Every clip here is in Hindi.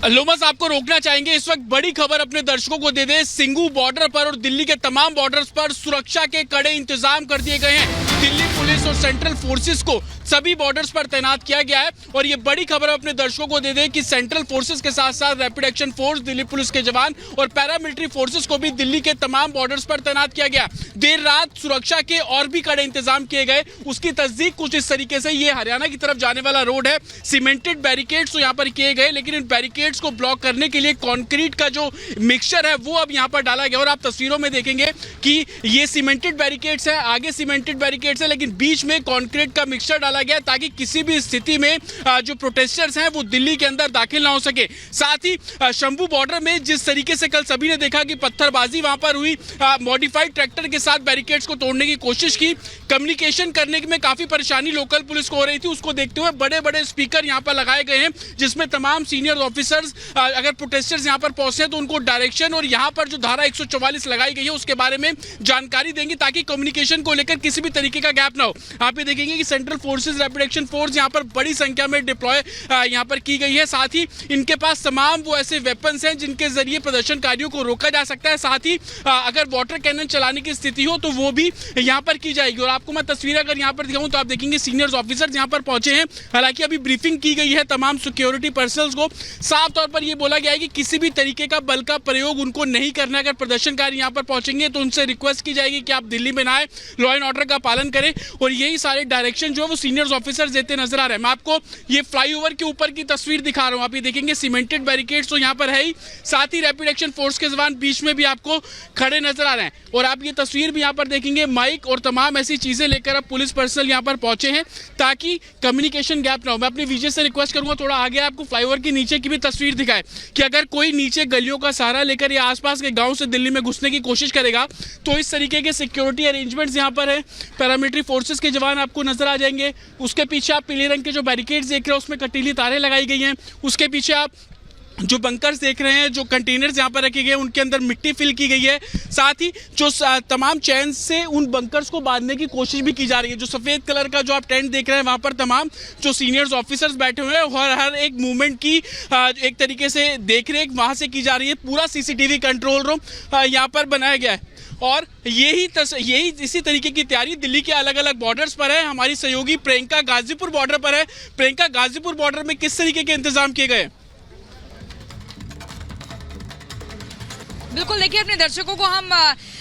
लोमस आपको रोकना चाहेंगे, इस वक्त बड़ी खबर अपने दर्शकों को दे दे। सिंगू बॉर्डर पर और दिल्ली के तमाम बॉर्डर्स पर सुरक्षा के कड़े इंतजाम कर दिए गए हैं। दिल्ली पुलिस और सेंट्रल फोर्सेस को सभी बॉर्डर्स पर तैनात किया गया है। और ये बड़ी खबर अपने दर्शकों को दे दे कि सेंट्रल फोर्सेस के साथ साथ rapid action force, Delhi police के जवान और पैरामिलिट्री फोर्सेस को भी दिल्ली के तमाम बॉर्डर्स पर तैनात किया गया। देर रात सुरक्षा के और भी कड़े इंतजाम किए गए। उसकी तस्दीक कुछ इस तरीके से, ये हरियाणा की तरफ जाने वाला रोड है, सीमेंटेड बैरिकेड्स तो यहाँ पर किए गए, लेकिन इन बैरिकेड्स को ब्लॉक करने के लिए कंक्रीट का जो मिक्सचर है वो अब यहाँ पर डाला गया। और आप तस्वीरों में देखेंगे कि ये सीमेंटेड बैरिकेड्स है, आगे सीमेंटेड बैरिकेड्स है, लेकिन बीच में कंक्रीट का मिक्सचर डाला गया ताकि किसी भी स्थिति में जो प्रोटेस्टर्स हैं वो दिल्ली के अंदर दाखिल ना हो सके। साथ ही शंभू बॉर्डर में जिस तरीके से कल सभी ने देखा कि पत्थरबाजी वहां पर हुई, मॉडिफाइड ट्रैक्टर के साथ बैरिकेड्स को तोड़ने की कोशिश की, कम्युनिकेशन करने में काफी परेशानी लोकल पुलिस को हो रही थी। उसको देखते हुए बड़े बड़े स्पीकर यहाँ पर लगाए गए हैं, जिसमें तमाम सीनियर ऑफिसर्स अगर प्रोटेस्टर्स यहाँ पर पहुंचे तो उनको डायरेक्शन और यहाँ पर जो धारा 144 लगाई गई है उसके बारे में जानकारी देंगे ताकि कम्युनिकेशन को लेकर किसी भी तरीके का गैप ना हो। आप ये देखेंगे कि central forces, rapid action force यहाँ पर बड़ी संख्या में डिप्लॉय यहाँ पर की गई है। साथ ही इनके पास तमाम वो ऐसे वेपन्स हैं जिनके जरिए प्रदर्शनकारियों को रोका जा सकता है। साथ ही अगर वाटर कैनन चलाने की स्थिति हो तो वो भी यहाँ पर की जाएगी। और आपको मैं तस्वीर अगर यहाँ पर दिखाऊं तो आप देखेंगे सीनियर ऑफिसर्स यहाँ पर पहुंचे हैं। हालांकि अभी ब्रीफिंग की गई है तमाम सिक्योरिटी पर्सनल्स को। साफ तौर पर यह बोला गया है कि किसी भी तरीके का बल का प्रयोग उनको नहीं करना। अगर प्रदर्शनकारी यहाँ पर पहुंचेंगे तो उनसे रिक्वेस्ट की जाएगी कि आप दिल्ली में ना आए, लॉ एंड ऑर्डर का पालन करें। और यही सारे डायरेक्शन जो है वो सीनियर ऑफिसर्स देते नजर आ रहे हैं। मैं आपको ये फ्लाईओवर के ऊपर की तस्वीर दिखा रहा हूँ। आप ये देखेंगे सीमेंटेड बैरिकेड्स तो यहाँ पर है ही, साथ ही रैपिड एक्शन फोर्स के जवान बीच में भी आपको खड़े नजर आ रहे हैं। और आप ये तस्वीर भी यहाँ पर देखेंगे, माइक और तमाम ऐसी चीजें लेकर अब पुलिस पर्सनल यहाँ पर पहुंचे हैं ताकि कम्युनिकेशन गैप ना हो। मैं अपने विजय से रिक्वेस्ट करूंगा थोड़ा आगे आपको फ्लाईओवर के नीचे की भी तस्वीर दिखाए कि अगर कोई नीचे गलियों का सहारा लेकर या आसपास के गांव से दिल्ली में घुसने की कोशिश करेगा तो इस तरीके के सिक्योरिटी अरेंजमेंट्स यहाँ पर है। पैरामिलिट्री फोर्सेस के जवान आपको नजर आ जाएंगे। उसके पीछे आप पीले रंग के जो बैरिकेड्स देख रहे हैं उसमें कटीली तारें लगाई गई हैं। उसके पीछे आप जो बंकर्स देख रहे हैं, जो कंटेनर्स यहाँ पर रखे गए हैं उनके अंदर मिट्टी फिल की गई है। साथ ही जो तमाम चैन से उन बंकर्स को बांधने की कोशिश भी की जा रही है। जो सफ़ेद कलर का जो आप टेंट देख रहे हैं वहाँ पर तमाम जो सीनियर्स ऑफिसर्स बैठे हुए हैं और हर एक मूवमेंट की एक तरीके से देख रेख वहाँ से की जा रही है। पूरा CCTV कंट्रोल रूम यहाँ पर बनाया गया है। और यही इसी तरीके की तैयारी दिल्ली के अलग अलग बॉर्डर्स पर है। हमारी सहयोगी प्रियंका गाजीपुर बॉर्डर पर है। प्रियंका, गाजीपुर बॉर्डर में किस तरीके के इंतजाम किए गए? बिल्कुल, देखिए अपने दर्शकों को हम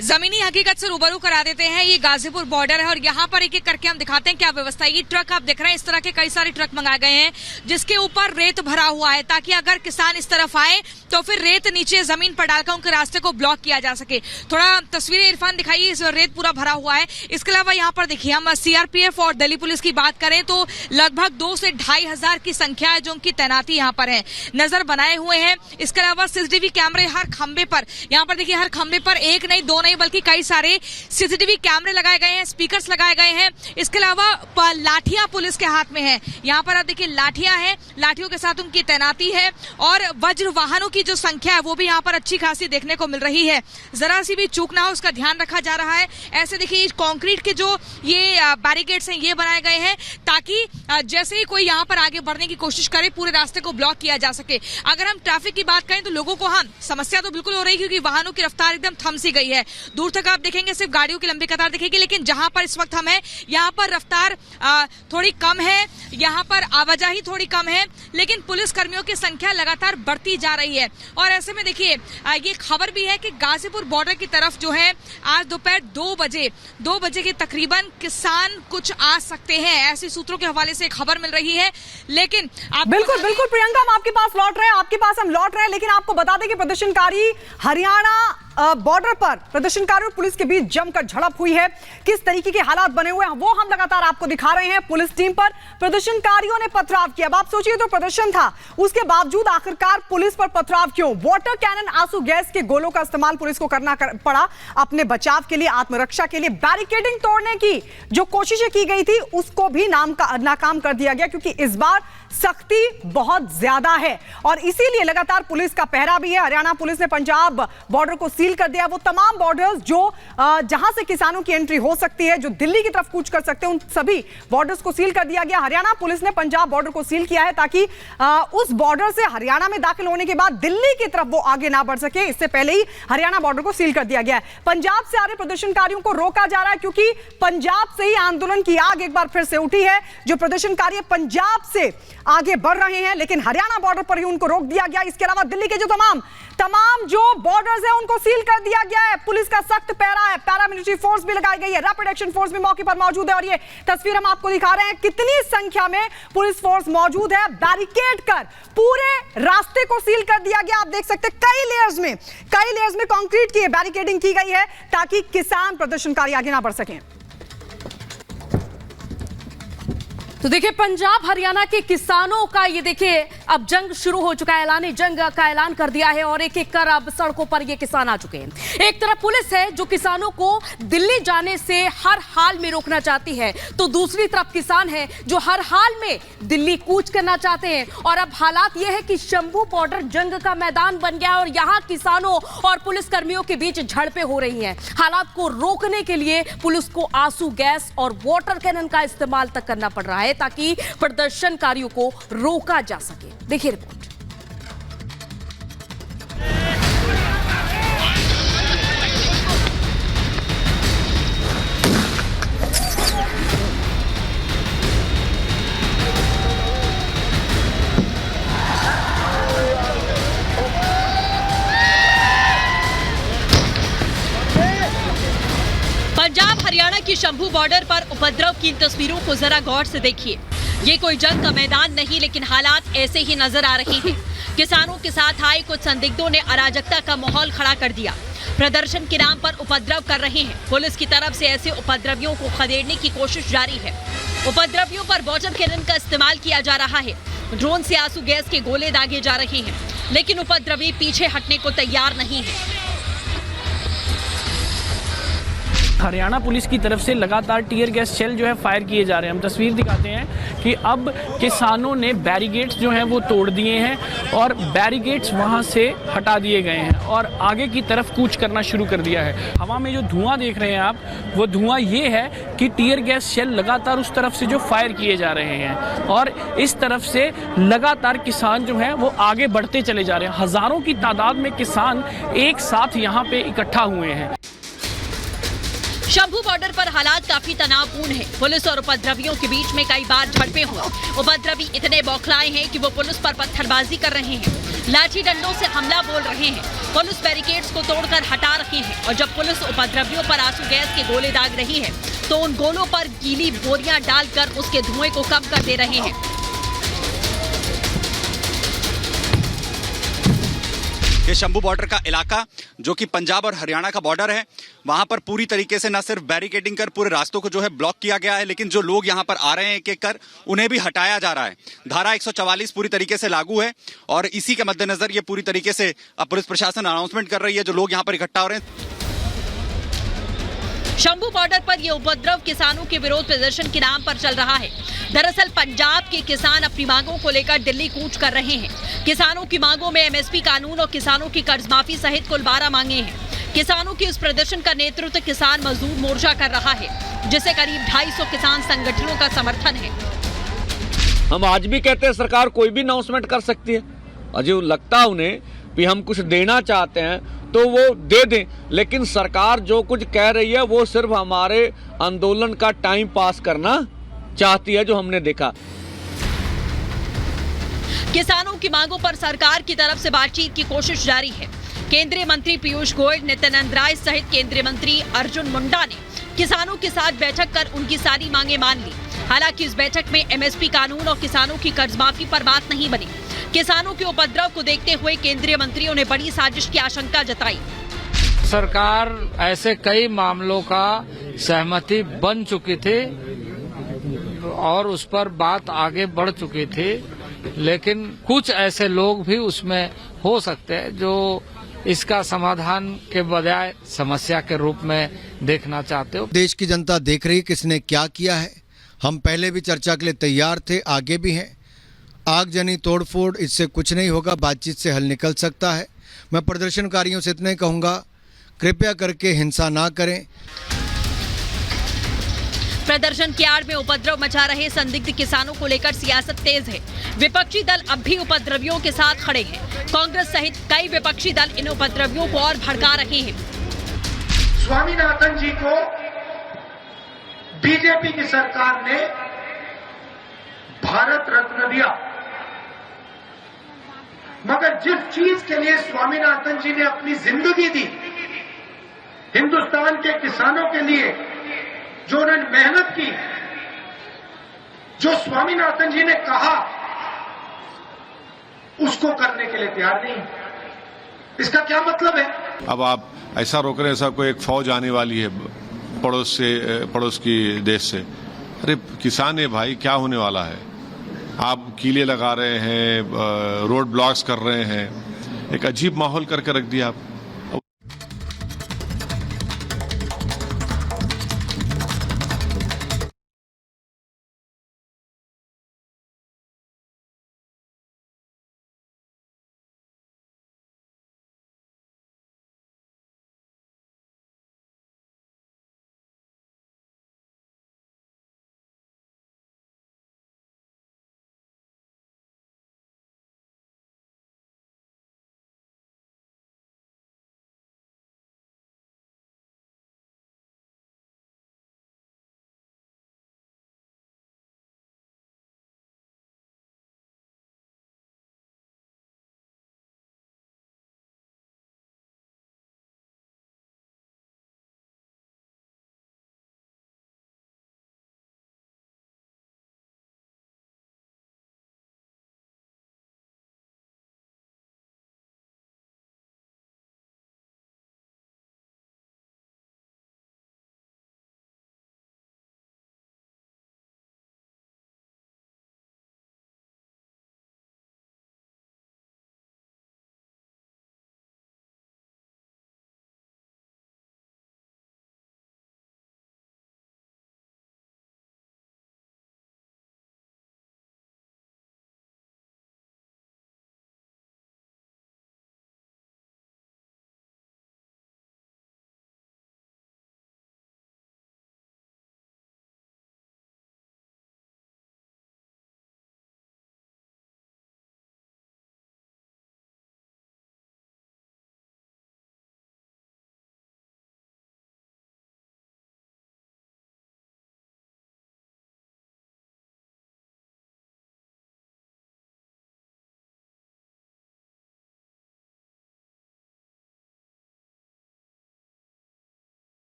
जमीनी हकीकत से रूबरू करा देते हैं। ये गाजीपुर बॉर्डर है और यहाँ पर एक एक करके हम दिखाते हैं क्या व्यवस्था है। ये ट्रक आप देख रहे हैं, इस तरह के कई सारे ट्रक मंगाए गए हैं जिसके ऊपर रेत भरा हुआ है ताकि अगर किसान इस तरफ आए तो फिर रेत नीचे जमीन पर डालकर उनके रास्ते को ब्लॉक किया जा सके। थोड़ा तस्वीरें इरफान दिखाइए, इस रेत पूरा भरा हुआ है। इसके अलावा यहाँ पर देखिए हम CRPF और दिल्ली पुलिस की बात करें तो लगभग 2 से 2,500 की संख्या है जो उनकी तैनाती यहाँ पर है, नजर बनाए हुए हैं। इसके अलावा CCTV कैमरे हर खंबे पर, यहाँ पर देखिए हर खंबे पर एक नहीं दो नहीं बल्कि कई सारे CCTV कैमरे लगाए गए हैं, स्पीकर्स लगाए गए हैं। इसके अलावा लाठियां पुलिस के हाथ में है। यहाँ पर आप देखिए लाठियां हैं, लाठियों के साथ उनकी तैनाती है। और वज्र वाहनों की जो संख्या है वो भी यहाँ पर अच्छी खासी देखने को मिल रही है। जरा सी भी चूक ना हो उसका ध्यान रखा जा रहा है। ऐसे देखिए कंक्रीट के जो ये बैरिकेड्स हैं ये बनाए गए हैं ताकि जैसे ही कोई यहाँ पर आगे बढ़ने की कोशिश करे पूरे रास्ते को ब्लॉक किया जा सके। अगर हम ट्रैफिक की बात करें तो लोगों को समस्या तो बिल्कुल हो रही है क्योंकि वाहनों की रफ्तार एकदम थम सी गई है। दूर तक आप देखेंगे सिर्फ गाड़ियों की लंबी कतार दिखेगी, लेकिन जहां पर इस वक्त हम हैं यहाँ पर रफ्तार थोड़ी कम है, यहाँ पर आवाजाही थोड़ी कम है, लेकिन पुलिस कर्मियों की संख्या लगातार बढ़ती जा रही है। और ऐसे में देखिए ये खबर भी है कि गाजीपुर बॉर्डर की तरफ जो है आज दोपहर 2 बजे के तकरीबन किसान कुछ आ सकते हैं, ऐसे सूत्रों के हवाले से खबर मिल रही है। लेकिन बिल्कुल प्रियंका, हम आपके पास लौट रहे हैं, लेकिन आपको बता दें कि प्रदर्शनकारी हरियाणा बॉर्डर पर प्रदर्शनकारियों और पुलिस के बीच जमकर झड़प हुई है। किस तरीके के हालात बने हुए हैं वो हम लगातार आपको दिखा रहे हैं। पुलिस टीम पर प्रदर्शनकारियों ने पथराव किया। अब आप सोचिए तो प्रदर्शन था, उसके बावजूद आखिरकार पुलिस पर पथराव क्यों? वाटर कैनन, आंसू गैस के गोलों का इस्तेमाल पुलिस को करना पड़ा अपने बचाव के लिए, आत्मरक्षा के लिए। बैरिकेडिंग तोड़ने की जो कोशिशें की गई थी उसको भी नाकाम कर दिया गया क्योंकि इस बार सख्ती बहुत ज्यादा है और इसीलिए लगातार पुलिस का पहरा भी है। हरियाणा पुलिस ने पंजाब बॉर्डर को सील कर दिया। वो तमाम बॉर्डर्स जो जहां से किसानों की एंट्री हो सकती है, जो दिल्ली की तरफ कूच कर सकते हैं, उन सभी बॉर्डर्स को सील कर दिया गया। हरियाणा पुलिस ने पंजाब बॉर्डर को सील किया है ताकि उस बॉर्डर से हरियाणा में दाखिल होने के बाद दिल्ली की तरफ वो आगे ना बढ़ सके। इससे पहले ही हरियाणा बॉर्डर को सील कर दिया गया है। पंजाब से आ रहे प्रदर्शनकारियों को रोका जा रहा है क्योंकि पंजाब से ही आंदोलन की आग एक बार फिर से उठी है। जो प्रदर्शनकारी पंजाब से आगे बढ़ रहे हैं लेकिन हरियाणा बॉर्डर पर ही उनको रोक दिया गया। इसके अलावा दिल्ली के जो तमाम जो बॉर्डर्स है उनको सील कर दिया गया है। पुलिस का सख्त पहरा है, पैरामिलिट्री फोर्स भी लगाई गई है, रैपिड एक्शन फोर्स भी मौके पर मौजूद है और ये तस्वीर हम आपको दिखा रहे हैं कितनी संख्या में पुलिस फोर्स मौजूद है। बैरिकेड कर पूरे रास्ते को सील कर दिया गया। आप देख सकते हैं कई लेयर्स में कंक्रीट की बैरिकेडिंग की गई है ताकि किसान प्रदर्शनकारी आगे ना बढ़ सकें। तो देखिए, पंजाब हरियाणा के किसानों का ये देखिए अब जंग शुरू हो चुका है। ऐलानी जंग का ऐलान कर दिया है और एक एक कर अब सड़कों पर ये किसान आ चुके हैं। एक तरफ पुलिस है जो किसानों को दिल्ली जाने से हर हाल में रोकना चाहती है, तो दूसरी तरफ किसान है जो हर हाल में दिल्ली कूच करना चाहते हैं। और अब हालात ये है कि शंभू बॉर्डर जंग का मैदान बन गया है और यहाँ किसानों और पुलिस कर्मियों के बीच झड़पें हो रही हैं। हालात को रोकने के लिए पुलिस को आंसू गैस और वाटर कैनन का इस्तेमाल तक करना पड़ रहा है ताकि प्रदर्शनकारियों को रोका जा सके। देखिए रिपोर्ट। पंजाब हरियाणा की शंभू बॉर्डर पर उपद्रव की इन तस्वीरों को जरा गौर से देखिए। ये कोई जंग का मैदान नहीं, लेकिन हालात ऐसे ही नजर आ रहे हैं। किसानों के साथ आए कुछ संदिग्धों ने अराजकता का माहौल खड़ा कर दिया। प्रदर्शन के नाम पर उपद्रव कर रहे हैं। पुलिस की तरफ से ऐसे उपद्रवियों को खदेड़ने की कोशिश जारी है। उपद्रवियों पर वाटर कैनन का इस्तेमाल किया जा रहा है। ड्रोन से आंसू गैस के गोले दागे जा रहे हैं, लेकिन उपद्रवी पीछे हटने को तैयार नहीं है। हरियाणा पुलिस की तरफ से लगातार टीयर गैस शेल जो है फायर किए जा रहे हैं। हम तस्वीर दिखाते हैं कि अब किसानों ने बैरिकेड्स जो हैं वो तोड़ दिए हैं और बैरिकेड्स वहां से हटा दिए गए हैं और आगे की तरफ कूच करना शुरू कर दिया है। हवा में जो धुआं देख रहे हैं आप, वो धुआं ये है कि टीयर गैस शेल लगातार उस तरफ से जो फायर किए जा रहे हैं और इस तरफ से लगातार किसान जो हैं वो आगे बढ़ते चले जा रहे हैं। हजारों की तादाद में किसान एक साथ यहाँ पे इकट्ठा हुए हैं। शंभू बॉर्डर पर हालात काफी तनावपूर्ण है। पुलिस और उपद्रवियों के बीच में कई बार झड़पें हुई। उपद्रवी इतने बौखलाए हैं कि वो पुलिस पर पत्थरबाजी कर रहे हैं, लाठी डंडों से हमला बोल रहे हैं। पुलिस बैरिकेड्स को तोड़कर हटा रही है और जब पुलिस उपद्रवियों पर आंसू गैस के गोले दाग रही है तो उन गोलों पर गीली बोरियां डालकर उसके धुएं को कम कर दे रहे हैं। ये शंभू बॉर्डर का इलाका जो कि पंजाब और हरियाणा का बॉर्डर है, वहां पर पूरी तरीके से न सिर्फ बैरिकेडिंग कर पूरे रास्तों को जो है ब्लॉक किया गया है, लेकिन जो लोग यहां पर आ रहे हैं एक एक कर उन्हें भी हटाया जा रहा है। धारा 144 पूरी तरीके से लागू है और इसी के मद्देनजर ये पूरी तरीके से पुलिस प्रशासन अनाउंसमेंट कर रही है जो लोग यहाँ पर इकट्ठा हो रहे हैं। शंभू बॉर्डर पर यह उपद्रव किसानों के विरोध प्रदर्शन के नाम पर चल रहा है। दरअसल पंजाब के किसान अपनी मांगों को लेकर दिल्ली कूच कर रहे हैं। किसानों की मांगों में एमएसपी कानून और किसानों की कर्ज माफी सहित कुल 12 मांगे हैं। किसानों की इस प्रदर्शन का नेतृत्व किसान मजदूर मोर्चा कर रहा है, जिसे करीब 250 किसान संगठनों का समर्थन है। हम आज भी कहते हैं सरकार कोई भी अनाउंसमेंट कर सकती है और जो लगता है उन्हें भी हम कुछ देना चाहते हैं तो वो दे दें, लेकिन सरकार जो कुछ कह रही है वो सिर्फ हमारे आंदोलन का टाइम पास करना चाहती है, जो हमने देखा। किसानों की मांगों पर सरकार की तरफ से बातचीत की कोशिश जारी है। केंद्रीय मंत्री पीयूष गोयल, नित्यानंद राय सहित केंद्रीय मंत्री अर्जुन मुंडा ने किसानों के साथ बैठक कर उनकी सारी मांगे मान ली। हालांकि इस बैठक में एमएसपी कानून और किसानों की कर्ज माफी पर बात नहीं बनी। किसानों के उपद्रव को देखते हुए केंद्रीय मंत्रियों ने बड़ी साजिश की आशंका जताई। सरकार ऐसे कई मामलों का सहमति बन चुकी थी और उस पर बात आगे बढ़ चुकी थी, लेकिन कुछ ऐसे लोग भी उसमें हो सकते हैं जो इसका समाधान के बजाय समस्या के रूप में देखना चाहते हो। देश की जनता देख रही किसने क्या किया है। हम पहले भी चर्चा के लिए तैयार थे, आगे भी हैं। आगजनी तोड़फोड़ इससे कुछ नहीं होगा, बातचीत से हल निकल सकता है। मैं प्रदर्शनकारियों से इतना ही कहूँगा, कृपया करके हिंसा ना करें। प्रदर्शन की आड़ में उपद्रव मचा रहे संदिग्ध किसानों को लेकर सियासत तेज है। विपक्षी दल अब भी उपद्रवियों के साथ खड़े हैं। कांग्रेस सहित कई विपक्षी दल इन उपद्रवियों को और भड़का रहे हैं। स्वामीनाथन जी को बीजेपी की सरकार ने भारत रत्न दिया, मगर जिस चीज के लिए स्वामीनाथन जी ने अपनी जिंदगी दी, हिंदुस्तान के किसानों के लिए जो उन्होंने मेहनत की, जो स्वामीनाथन जी ने कहा, उसको करने के लिए तैयार नहीं। इसका क्या मतलब है? अब आप ऐसा रोक रहे हैं, ऐसा कोई एक फौज आने वाली है पड़ोस की देश से। अरे किसान है भाई, क्या होने वाला है? आप कीले लगा रहे हैं, रोड ब्लॉक्स कर रहे हैं, एक अजीब माहौल करके रख दिया आप।